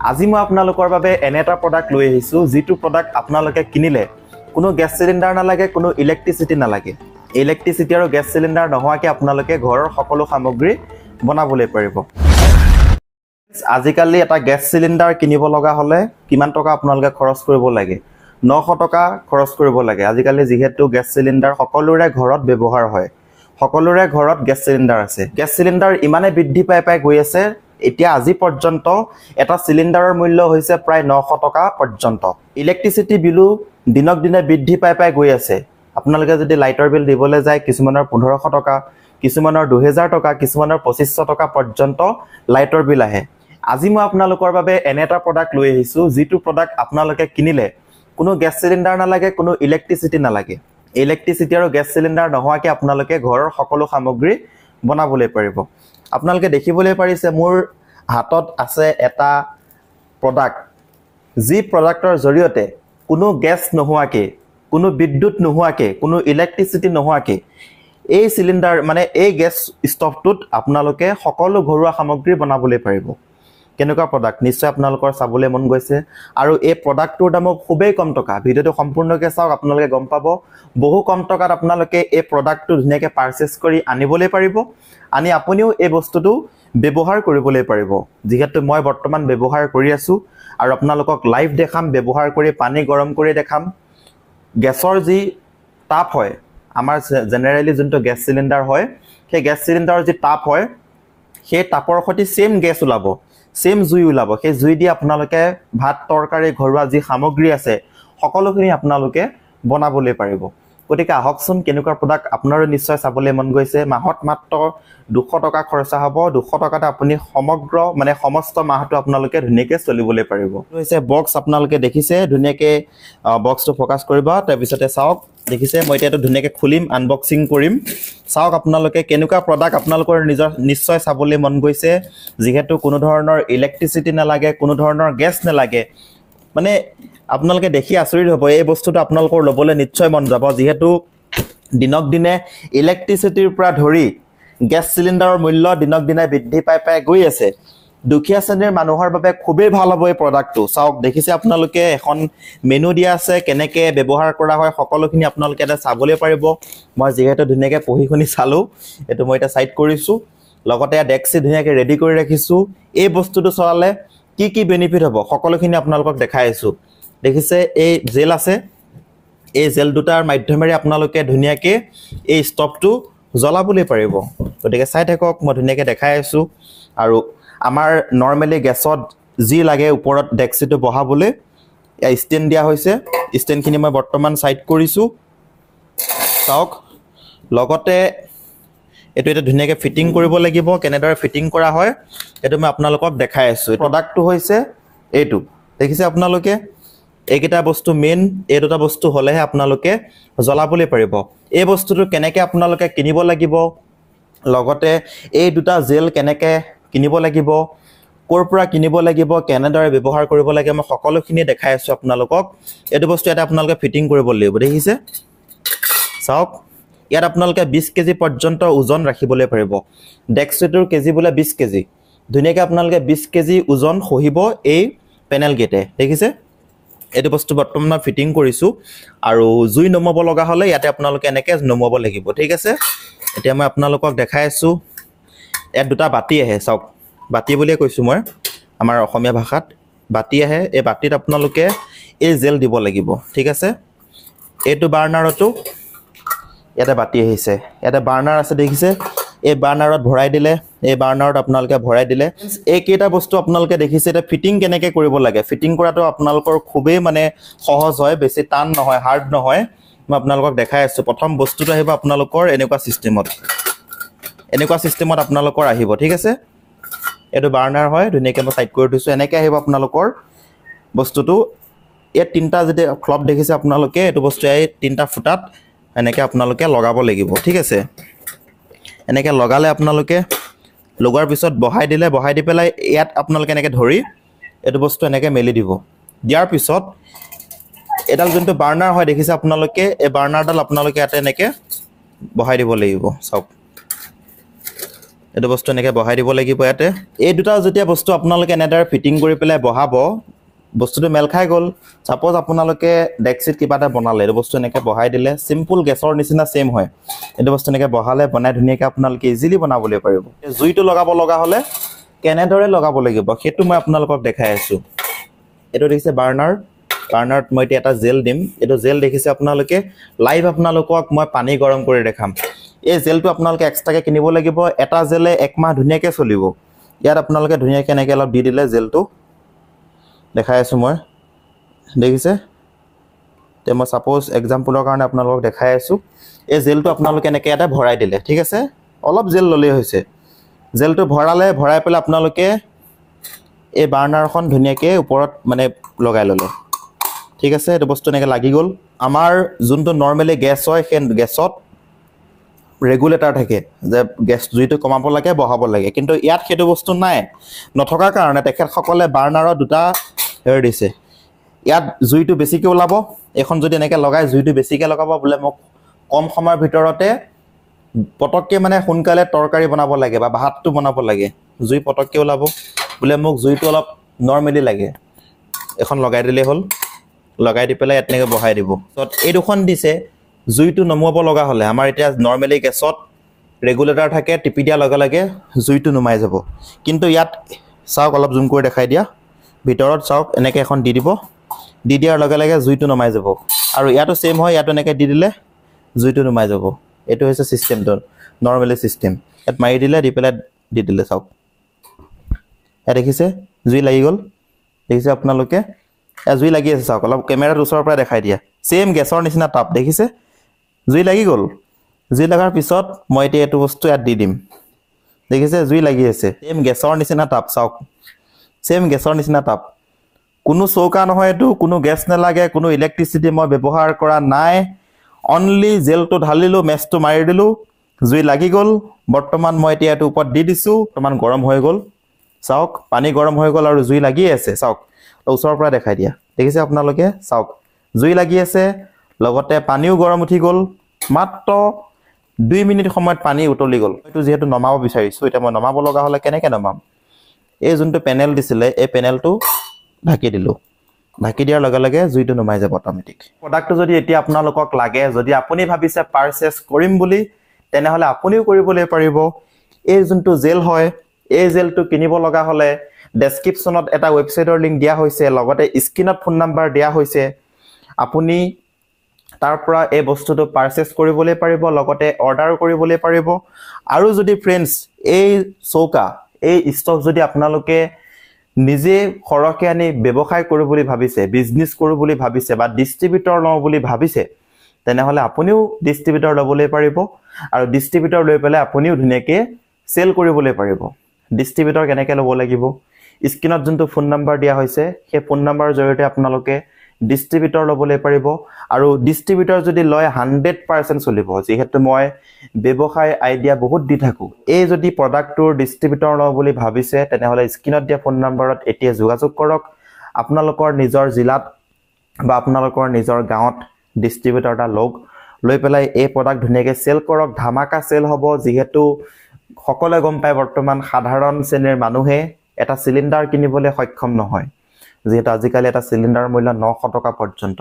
আজি মই আপোনালোকৰ বাবে এনে এটা প্ৰডাক্ট লৈ আহিছোঁ যিটো প্ৰডাক্ট আপোনালোকে কিনিলে কোনো গেছ চিলিণ্ডাৰ নালাগে, কোনো ইলেক্ট্ৰিচিটি নালাগে। ইলেক্ট্ৰিচিটি আৰু গেছ চিলিণ্ডাৰ নোহোৱাকৈ আপোনালোকে ঘৰৰ সকলো সামগ্ৰী বনাবলৈ পাৰিব। আজিকালি এটা গেছ চিলিণ্ডাৰ কিনিব লগা হ'লে কিমান টকা আপোনালোকে খৰচ কৰিব লাগে? 900 টকা খৰচ কৰিব লাগে। আজিকালি যিহেতু গেছ চিলিণ্ডাৰ সকলোৰে ঘৰত ব্যৱহাৰ হয়, সকলোৰে ঘৰত গেছ চিলিণ্ডাৰ আছে। গেছ চিলিণ্ডাৰ ইমানে বৃদ্ধি পাই গৈ আছে, এতিয়া আজি পৰ্যন্ত এটা চিলিণ্ডাৰৰ মূল্য হৈছে প্ৰায় 900 টকা পৰ্যন্ত। ইলেক্ট্ৰিচিটি বিলো দিনক দিনে বৃদ্ধি পাই গৈ আছে। আপোনালোকে যদি লাইটৰ বিল দিবলৈ যায়, কিছুমানৰ 1500 টকা, কিছুমানৰ 2000 টকা, কিছুমানৰ 2500 টকা পৰ্যন্ত লাইটৰ বিল আহে। আজি মই আপোনালোকৰ বাবে এনে এটা প্ৰডাক্ট লৈ আহিছোঁ যিটো প্ৰডাক্ট আপোনালোকে কিনিলে কোনো গেছ চিলিণ্ডাৰ নালাগে, কোনো ইলেক্ট্ৰিচিটি নালাগে। ইলেক্ট্ৰিচিটি আৰু গেছ চিলিণ্ডাৰ নোহোৱাকৈ আপোনালোকে ঘৰৰ সকলো সামগ্ৰী বনাবলৈ পাৰিব। আপোনালোকে দেখিবলৈ পাৰিছে মোৰ হাতত আছে এটা প্ৰডাক্ট, যি প্ৰডাক্টৰ জৰিয়তে কোনো গেছ নোহোৱাকৈ, কোনো বিদ্যুৎ নোহোৱাকৈ, কোনো ইলেক্ট্ৰিচিটি নোহোৱাকৈ এই চিলিণ্ডাৰ মানে এই গেছ ষ্টভটোত আপোনালোকে সকলো ঘৰুৱা সামগ্ৰী বনাবলৈ পাৰিব। কেনেকুৱা প্ৰডাক্ট নিশ্চয় আপোনালোকৰ চাবলৈ মন গৈছে, আৰু এই প্ৰডাক্টটোৰ দামো খুবেই কম টকা। ভিডিঅ'টো সম্পূৰ্ণকৈ চাওক, আপোনালোকে গম পাব বহু কম টকাত আপোনালোকে এই প্ৰডাক্টটো ধুনীয়াকৈ পাৰচেছ কৰি আনিবলৈ পাৰিব, আনি আপুনিও এই বস্তুটো ব্যৱহাৰ কৰিবলৈ পাৰিব। যিহেতু মই বৰ্তমান ব্যৱহাৰ কৰি আছোঁ আৰু আপোনালোকক লাইভ দেখাম, ব্যৱহাৰ কৰি পানী গৰম কৰি দেখাম। গেছৰ যি তাপ হয়, আমাৰ জেনেৰেলি যোনটো গেছ চিলিণ্ডাৰ হয়, সেই গেছ চিলিণ্ডাৰৰ যি তাপ হয়, সেই তাপৰ সৈতে ছেইম গেছ ওলাব, ছেইম জুই ওলাব। সেই জুই দি আপোনালোকে ভাত তৰকাৰী ঘৰুৱা যি সামগ্ৰী আছে সকলোখিনি আপোনালোকে বনাবলৈ পাৰিব। গতিকে আহকচোন, কেনেকুৱা প্ৰডাক্ট আপোনাৰো নিশ্চয় চাবলৈ মন গৈছে। মাহত মাত্ৰ 200 টকা খৰচা হ'ব। 200 টকাতে আপুনি সমস্ত মাহটো আপোনালোকে ধুনীয়াকৈ চলিবলৈ পাৰিব। এইটো হৈছে বক্স, আপোনালোকে দেখিছে ধুনীয়াকৈ বক্সটো ফ'কাছ কৰিব। তাৰপিছতে চাওক, দেখিছে মই এতিয়া এইটো ধুনীয়াকৈ খুলিম, আনবক্সিং কৰিম। চাওক আপোনালোকে কেনেকুৱা প্ৰডাক্ট আপোনালোকৰ নিশ্চয় চাবলৈ মন গৈছে। যিহেতু কোনো ধৰণৰ ইলেক্ট্ৰিচিটি নালাগে, কোনো ধৰণৰ গেছ নালাগে, মানে আপোনালোকে দেখি আচৰিত হ'ব। এই বস্তুটো আপোনালোকৰ ল'বলৈ নিশ্চয় মন যাব। যিহেতু দিনক দিনে ইলেক্ট্ৰিচিটিৰ পৰা ধৰি গেছ চিলিণ্ডাৰৰ মূল্য দিনক দিনে বৃদ্ধি পাই গৈ আছে। দুখীয়া শ্ৰেণীৰ মানুহৰ বাবে খুবেই ভাল হ'ব এই প্ৰডাক্টটো। চাওক, দেখিছে আপোনালোকে এখন মেনু দিয়া আছে, কেনেকৈ ব্যৱহাৰ কৰা হয় সকলোখিনি আপোনালোকে এটা চাবলৈ পাৰিব। মই যিহেতু ধুনীয়াকৈ পঢ়ি শুনি চালোঁ, এইটো মই এতিয়া ছাইড কৰিছোঁ। লগতে ডেস্কটো ধুনীয়াকৈ ৰেডি কৰি ৰাখিছোঁ। এই বস্তুটো চলালে কি কি বেনিফিট হ'ব সকলোখিনি আপোনালোকক দেখাই আছোঁ। দেখিছে এই জেল আছে, এই জেল দুটাৰ মাধ্যমেৰে আপোনালোকে ধুনীয়াকৈ এই ষ্টভটো জ্বলাবলৈ পাৰিব। গতিকে চাই থাকক, মই ধুনীয়াকৈ দেখাই আছোঁ। আৰু আমাৰ নৰ্মেলি গেছত যি লাগে ওপৰত ডেক্সিটো বহাবলৈ ষ্টেণ্ড দিয়া হৈছে। ষ্টেণ্ডখিনি মই বৰ্তমান ছাইড কৰিছোঁ। চাওক, লগতে এইটো এতিয়া ধুনীয়াকৈ ফিটিং কৰিব লাগিব। কেনেদৰে ফিটিং কৰা হয় সেইটো মই আপোনালোকক দেখাই আছোঁ। প্ৰডাক্টটো হৈছে এইটো, দেখিছে আপোনালোকে এইকেইটা বস্তু মেইন। এই দুটা বস্তু হ'লেহে আপোনালোকে জ্বলাবলৈ পাৰিব। এই বস্তুটো কেনেকৈ আপোনালোকে কিনিব লাগিব, লগতে এই দুটা জেল কেনেকৈ কিনিব লাগিব, ক'ৰ পৰা কিনিব লাগিব, কেনেদৰে ব্যৱহাৰ কৰিব লাগে, মই সকলোখিনি দেখাই আছোঁ আপোনালোকক। এইটো বস্তু ইয়াতে আপোনালোকে ফিটিং কৰিব লাগিব। দেখিছে চাওক, ইয়াত আপোনালোকে 20 কেজি পৰ্যন্ত ওজন ৰাখিবলৈ পাৰিব। ডেক্সিটোৰ কেজি বোলে 20 কেজি। ধুনীয়াকৈ আপোনালোকে 20 কেজি ওজন সহিব এই পেনেল গেটে। দেখিছে এইটো বস্তু বৰ্তমান মই ফিটিং কৰিছোঁ। আৰু জুই নমাব লগা হ'লে ইয়াতে আপোনালোকে এনেকৈ নমাব লাগিব। ঠিক আছে, এতিয়া মই আপোনালোকক দেখাই আছোঁ। ইয়াত দুটা বাতি আহে, চাওক বাতি বুলিয়ে কৈছোঁ মই, আমাৰ অসমীয়া ভাষাত বাতি আহে। এই বাতিত আপোনালোকে এই জেল দিব লাগিব। ঠিক আছে, এইটো বাৰ্ণাৰতো ইয়াতে বাতি আহিছে, ইয়াতে বাৰ্ণাৰ আছে। দেখিছে এই বাৰ্ণাৰত ভৰাই দিলে, এই বাৰ্ণাৰত আপোনালোকে ভৰাই দিলে। এইকেইটা বস্তু আপোনালোকে দেখিছে। এতিয়া ফিটিং কেনেকৈ কৰিব লাগে, ফিটিং কৰাটো আপোনালোকৰ খুবেই সহজ হয়, বেছি টান নহয়, হাৰ্ড নহয়। মই আপোনালোকক দেখাই আছোঁ। প্ৰথম বস্তুটো আহিব আপোনালোকৰ এনেকুৱা ছিষ্টেমত আপোনালোকৰ আহিব। ঠিক আছে, এইটো বাৰ্ণাৰ হয়, ধুনীয়াকৈ মই ছাইড কৰি থৈছোঁ। এনেকৈ আহিব আপোনালোকৰ বস্তুটো। ইয়াত 3টা যেতিয়া ক্লপ দেখিছে আপোনালোকে, এইটো বস্তু এই 3টা ফুটাত এনেকৈ আপোনালোকে লগাব লাগিব। ঠিক আছে, এনেকৈ লগালে আপোনালোকে লগোৱাৰ পিছত বহাই দি পেলাই ইয়াত আপোনালোকে এনেকৈ ধৰি এইটো বস্তু এনেকৈ মেলি দিব। দিয়াৰ পিছত এডাল যোনটো বাৰ্ণাৰ হয় দেখিছে আপোনালোকে, এই বাৰ্ণাৰডাল আপোনালোকে ইয়াতে এনেকৈ বহাই দিব লাগিব। চাওক এইটো বস্তু এনেকৈ বহাই দিব লাগিব ইয়াতে এই দুটা যেতিয়া বস্তু আপোনালোকে এনেদৰে ফিটিং কৰি পেলাই বহাব বস্তুটো মেল খাই গ'ল সাপোজ আপোনালোকে ডেক্সিট কিবা এটা বনালে এইটো বস্তু এনেকৈ বহাই দিলে সিম্পল গেছৰ নিচিনা সেম হয় এইটো বস্তু এনেকৈ বহালে বনাই ধুনীয়াকৈ আপোনালোকে ইজিলি বনাবলৈ পাৰিব জুইটো লগাব লগা হ'লে কেনেদৰে লগাব লাগিব সেইটো মই আপোনালোকক দেখাই আছোঁ এইটো দেখিছে বাৰ্নাৰত মই এতিয়া এটা জেল দিম এইটো জেল দেখিছে আপোনালোকে লাইভ আপোনালোকক মই পানী গৰম কৰি দেখাম এই জেলটো আপোনালোকে এক্সট্ৰাকৈ কিনিব লাগিব এটা জেলে এক মাহ ধুনীয়াকৈ চলিব ইয়াত আপোনালোকে ধুনীয়াকৈ এনেকৈ অলপ দি দিলে জেলটো দেখাই আছোঁ মই দেখিছে তে মই সাপোজ এক্সাম্পলৰ কাৰণে আপোনালোকক দেখাই আছোঁ এই জেলটো আপোনালোকে এনেকৈ এটা ভৰাই দিলে ঠিক আছে অলপ জেল ল'লেই হৈছে জেলটো ভৰাই পেলাই আপোনালোকে এই বাৰ্নাৰখন ধুনীয়াকৈ ওপৰত মানে লগাই ল'লে ঠিক আছে এইটো বস্তু এনেকৈ লাগি গ'ল আমাৰ যোনটো নৰ্মেলি গেছ হয় সেই গেছত ৰেগুলেটৰ থাকে যে গেছ জুইটো কমাব লাগে বহাব লাগে কিন্তু ইয়াত সেইটো বস্তু নাই নথকাৰ কাৰণে তেখেতসকলে বাৰ্নাৰৰ দুটা হেৰি দিছে ইয়াত জুইটো বেছিকৈ ওলাব এখন যদি এনেকৈ লগাই জুইটো বেছিকৈ লগাব বোলে মোক কম সময়ৰ ভিতৰতে পটককৈ মানে সোনকালে তৰকাৰী বনাব লাগে বা ভাতটো বনাব লাগে জুই পটককৈ ওলাব বোলে মোক জুইটো অলপ নৰ্মেলি লাগে এখন লগাই দিলেই হ'ল লগাই দি পেলাই ইয়াত এনেকৈ বহাই দিব এই দুখন দিছে জুইটো নমাব লগা হ'লে আমাৰ এতিয়া নৰ্মেলি গেছত ৰেগুলেটৰ থাকে টিপি দিয়াৰ লগে লগে জুইটো নুমাই যাব কিন্তু ইয়াত চাওক অলপ জুম কৰি দেখাই দিয়া ভিতৰত চাওক এনেকৈ এখন দি দিব দি দিয়াৰ লগে লগে জুইটো নমাই যাব আৰু ইয়াতো সেম হয় ইয়াতো এনেকৈ দি দিলে জুইটো নুমাই যাব এইটো হৈছে চিষ্টেমটো নৰ্মেলি চিষ্টেম ইয়াত মাৰি দিলে দি পেলাই দি দিলে চাওক ইয়াত দেখিছে জুই লাগি গ'ল দেখিছে আপোনালোকে জুই লাগি আছে চাওক অলপ কেমেৰাৰ ওচৰৰ পৰা দেখাই দিয়া সেম গেছৰ নিচিনা তাপ দেখিছে জুই লাগি গ'ল জুই লগাৰ পিছত মই এতিয়া এইটো বস্তু ইয়াত দি দিম দেখিছে জুই লাগি আছে সেম গেছৰ নিচিনা তাপ চাওক সেম গেছৰ নিচিনা তাপ কোনো চৌকা নহয় এইটো কোনো গেছ নালাগে কোনো ইলেক্ট্ৰিচিটি মই ব্যৱহাৰ কৰা নাই অনলি জেলটো ঢালিলোঁ মেচটো মাৰি দিলোঁ জুই লাগি গ'ল বৰ্তমান মই এতিয়া এইটো ওপৰত দি দিছোঁ বৰ্তমান গৰম হৈ গ'ল চাওক পানী গৰম হৈ গ'ল আৰু জুই লাগি আছে চাওক ওচৰৰ পৰা দেখাই দিয়া দেখিছে আপোনালোকে চাওক জুই লাগি আছে লগতে পানীও গৰম উঠি গ'ল মাত্ৰ 2 মিনিট সময়ত পানী উতলি গ'ল এইটো যেহেতু নমাব বিচাৰিছোঁ এতিয়া মই নমাব লগা হ'লে কেনেকৈ নমাম এই যোনটো পেনেল দিছিলে এই পেনেলটো ঢাকি দিলোঁ ঢাকি দিয়াৰ লগে লগে জুইটো নুমাই যাব অট'মেটিক প্ৰডাক্টটো যদি এতিয়া আপোনালোকক লাগে যদি আপুনি ভাবিছে পাৰচেছ কৰিম বুলি তেনেহ'লে আপুনিও কৰিবলৈ পাৰিব এই যোনটো জেল হয় এই জেলটো কিনিব লগা হ'লে ডেছক্ৰিপশ্যনত এটা ৱেবছাইটৰ লিংক দিয়া হৈছে লগতে স্ক্ৰীনত ফোন নাম্বাৰ দিয়া হৈছে আপুনি তাৰ পৰা এই বস্তুটো পাৰচেছ কৰিবলৈ পাৰিব লগতে অৰ্ডাৰ কৰিবলৈ পাৰিব আৰু যদি ফ্ৰেণ্ডছ এই চৌকা এই ষ্টক যদি আপোনালোকে নিজে সৰহকৈ আনি ব্যৱসায় কৰোঁ বুলি ভাবিছে বিজনেছ কৰোঁ বুলি ভাবিছে বা ডিষ্ট্ৰিবিউটৰ লওঁ বুলি ভাবিছে তেনেহ'লে আপুনিও ডিষ্ট্ৰিবিউটৰ ল'বলৈ পাৰিব আৰু ডিষ্ট্ৰিবিউটৰ লৈ পেলাই আপুনিও ধুনীয়াকৈ চেল কৰিবলৈ পাৰিব ডিষ্ট্ৰিবিউটৰ কেনেকৈ ল'ব লাগিব স্ক্ৰীনত যোনটো ফোন নাম্বাৰ দিয়া হৈছে সেই ফোন নাম্বাৰৰ জৰিয়তে আপোনালোকে ডিষ্ট্ৰিবিউটৰ ল'বলৈ পাৰিব আৰু ডিষ্ট্ৰিবিউটৰ যদি লয় 100% চলিব যিহেতু মই ব্যৱসায় আইডিয়া বহুত দি থাকোঁ এই যদি প্ৰডাক্টটোৰ ডিষ্ট্ৰিবিউটৰ লওঁ বুলি ভাবিছে তেনেহ'লে স্ক্ৰীনত দিয়া ফোন নাম্বাৰত এতিয়া যোগাযোগ কৰক আপোনালোকৰ নিজৰ জিলাত বা আপোনালোকৰ নিজৰ গাঁৱত ডিষ্ট্ৰিবিউটৰ এটা লৈ পেলাই এই প্ৰডাক্ট ধুনীয়াকৈ চেল কৰক ধামাকা চেল হ'ব যিহেতু সকলোৱে গম পায় বৰ্তমান সাধাৰণ শ্ৰেণীৰ মানুহে এটা চিলিণ্ডাৰ কিনিবলৈ সক্ষম নহয় যিহেতু আজিকালি এটা চিলিণ্ডাৰৰ মূল্য 900 টকা পৰ্যন্ত